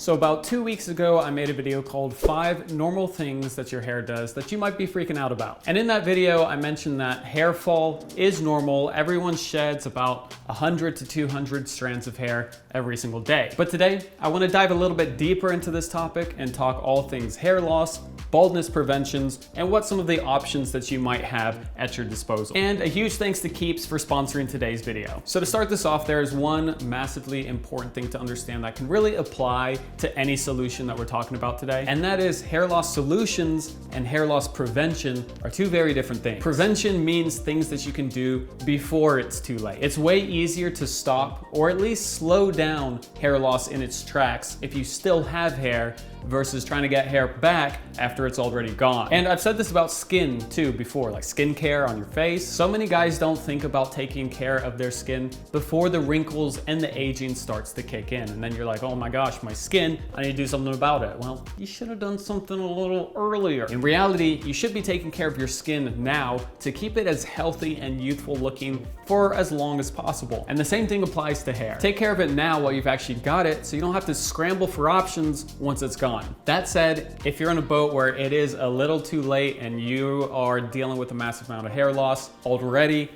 So about 2 weeks ago, I made a video called 5 normal things that your hair does that you might be freaking out about. And in that video, I mentioned that hair fall is normal. Everyone sheds about 100 to 200 strands of hair every single day. But today, I want to dive a little bit deeper into this topic and talk all things hair loss, baldness preventions, and what some of the options that you might have at your disposal. And a huge thanks to Keeps for sponsoring today's video. So to start this off, there is one massively important thing to understand that can really apply to any solution that we're talking about today. And that is hair loss solutions and hair loss prevention are two very different things. Prevention means things that you can do before it's too late. It's way easier to stop or at least slow down hair loss in its tracks if you still have hair versus trying to get hair back after it's already gone. And I've said this about skin too before, like skincare on your face. So many guys don't think about taking care of their skin before the wrinkles and the aging starts to kick in. And then you're like, oh my gosh, my skin, I need to do something about it. Well, you should have done something a little earlier. In reality, you should be taking care of your skin now to keep it as healthy and youthful looking for as long as possible. And the same thing applies to hair. Take care of it now while you've actually got it so you don't have to scramble for options once it's gone. That said, if you're in a boat where it is a little too late and you are dealing with a massive amount of hair loss already,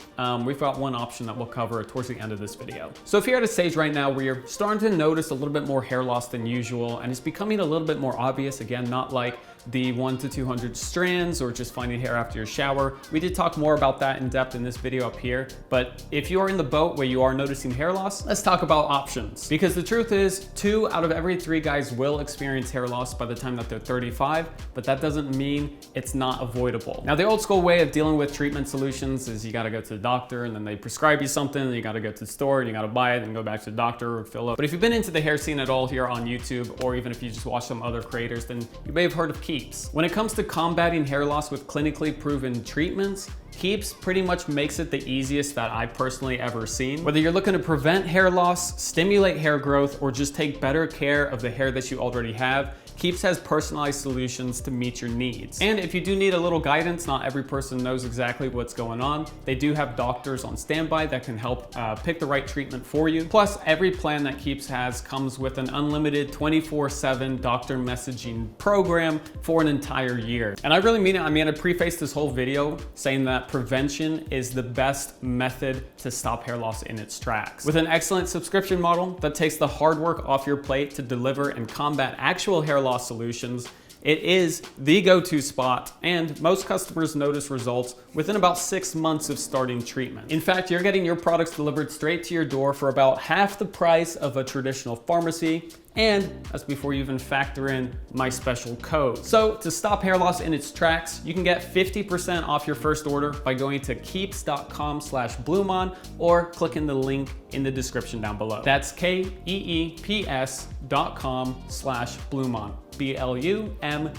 we've got one option that we'll cover towards the end of this video. So if you're at a stage right now where you're starting to notice a little bit more hair loss than usual and it's becoming a little bit more obvious, again, not like the 1 to 200 strands or just finding hair after your shower. We did talk more about that in depth in this video up here, but if you are in the boat where you are noticing hair loss, let's talk about options. Because the truth is, 2 out of every 3 guys will experience hair loss by the time that they're 35, but that doesn't mean it's not avoidable. Now, the old school way of dealing with treatment solutions is you gotta go to the doctor and then they prescribe you something and you gotta go to the store and you gotta buy it and go back to the doctor or fill up. But if you've been into the hair scene at all here on YouTube, or even if you just watch some other creators, then you may have heard of Keeps. When it comes to combating hair loss with clinically proven treatments, Keeps pretty much makes it the easiest that I've personally ever seen. Whether you're looking to prevent hair loss, stimulate hair growth, or just take better care of the hair that you already have, Keeps has personalized solutions to meet your needs. And if you do need a little guidance, not every person knows exactly what's going on, they do have doctors on standby that can help pick the right treatment for you. Plus, every plan that Keeps has comes with an unlimited 24/7 doctor messaging program for an entire year. And I really mean it. I mean, I prefaced this whole video saying that prevention is the best method to stop hair loss in its tracks. With an excellent subscription model that takes the hard work off your plate to deliver and combat actual hair loss solutions, it is the go-to spot, and most customers notice results within about 6 months of starting treatment. In fact, you're getting your products delivered straight to your door for about half the price of a traditional pharmacy, and that's before you even factor in my special code. So to stop hair loss in its tracks, you can get 50% off your first order by going to keeps.com/BluMaan or clicking the link in the description down below. That's keeps.com/BluMaan. BluMaan.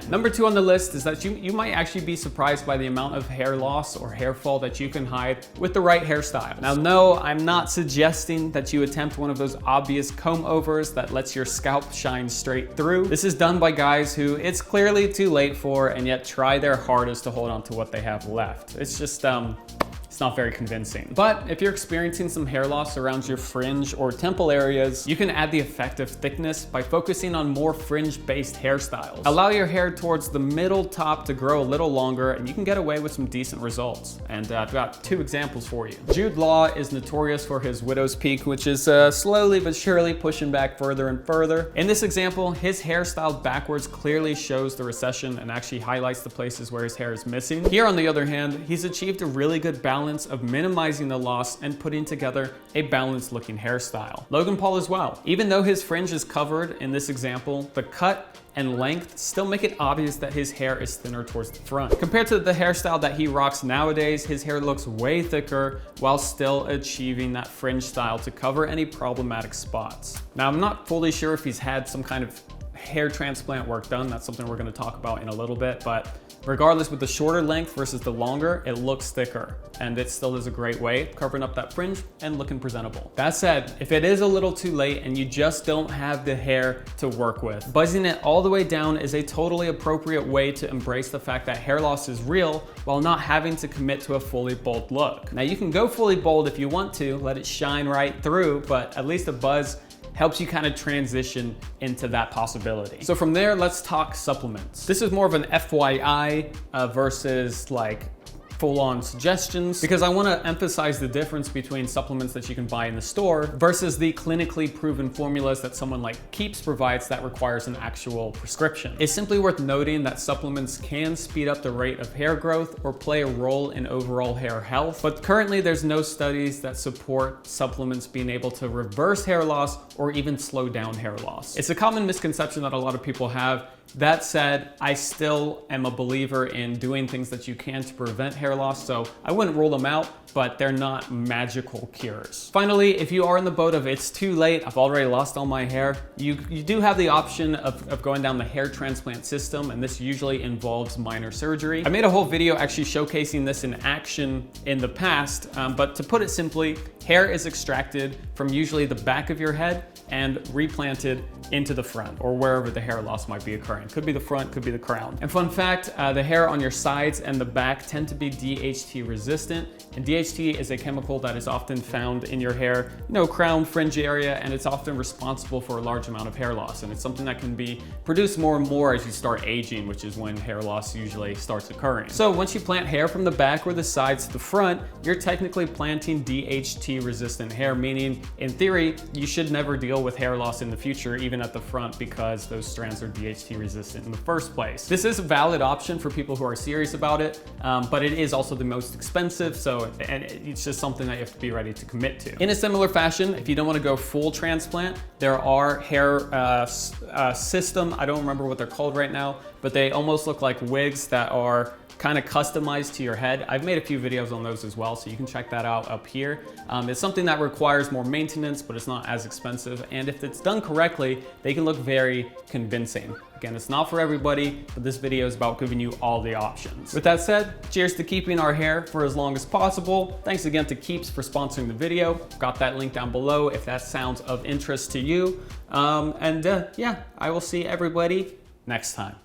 Number 2 on the list is that you might actually be surprised by the amount of hair loss or hair fall that you can hide with the right hairstyle. Now, no, I'm not suggesting that you attempt one of those obvious comb overs that lets your scalp shine straight through. This is done by guys who it's clearly too late for and yet try their hardest to hold on to what they have left. It's just, it's not very convincing. But if you're experiencing some hair loss around your fringe or temple areas, you can add the effective thickness by focusing on more fringe-based hairstyles. Allow your hair towards the middle top to grow a little longer, and you can get away with some decent results. And I've got 2 examples for you. Jude Law is notorious for his widow's peak, which is slowly but surely pushing back further and further. In this example, his hairstyle backwards clearly shows the recession and actually highlights the places where his hair is missing. Here, on the other hand, he's achieved a really good balance of minimizing the loss and putting together a balanced looking hairstyle. Logan Paul as well. Even though his fringe is covered in this example, the cut and length still make it obvious that his hair is thinner towards the front. Compared to the hairstyle that he rocks nowadays, his hair looks way thicker while still achieving that fringe style to cover any problematic spots. Now, I'm not fully sure if he's had some kind of hair transplant work done. That's something we're going to talk about in a little bit, but regardless, with the shorter length versus the longer, it looks thicker, and it still is a great way of covering up that fringe and looking presentable. That said, if it is a little too late and you just don't have the hair to work with, buzzing it all the way down is a totally appropriate way to embrace the fact that hair loss is real while not having to commit to a fully bald look. Now, you can go fully bald if you want to, let it shine right through, but at least a buzz helps you kind of transition into that possibility. So from there, let's talk supplements. This is more of an FYI versus like full-on suggestions, because I want to emphasize the difference between supplements that you can buy in the store versus the clinically proven formulas that someone like Keeps provides that requires an actual prescription. It's simply worth noting that supplements can speed up the rate of hair growth or play a role in overall hair health, but currently there's no studies that support supplements being able to reverse hair loss or even slow down hair loss. It's a common misconception that a lot of people have. That said, I still am a believer in doing things that you can to prevent hair loss, so I wouldn't rule them out, but they're not magical cures. Finally, if you are in the boat of it's too late, I've already lost all my hair, you do have the option of going down the hair transplant system, and this usually involves minor surgery. I made a whole video actually showcasing this in action in the past, but to put it simply, hair is extracted from usually the back of your head and replanted into the front or wherever the hair loss might be occurring. Could be the front, could be the crown. And fun fact, the hair on your sides and the back tend to be DHT resistant, and DHT is a chemical that is often found in your hair, crown, fringe area, and it's often responsible for a large amount of hair loss. And it's something that can be produced more and more as you start aging, which is when hair loss usually starts occurring. So once you plant hair from the back or the sides to the front, you're technically planting DHT resistant hair, meaning in theory, you should never deal with hair loss in the future, even at the front, because those strands are DHT resistant in the first place. This is a valid option for people who are serious about it, but it is also the most expensive, and it's just something that you have to be ready to commit to. In a similar fashion, if you don't want to go full transplant, there are hair system, I don't remember what they're called right now, but they almost look like wigs that are kind of customized to your head. I've made a few videos on those as well, so you can check that out up here. It's something that requires more maintenance, but it's not as expensive. And if it's done correctly, they can look very convincing. Again, it's not for everybody, but this video is about giving you all the options. With that said, cheers to keeping our hair for as long as possible. Thanks again to Keeps for sponsoring the video. Got that link down below if that sounds of interest to you. Yeah, I will see everybody next time.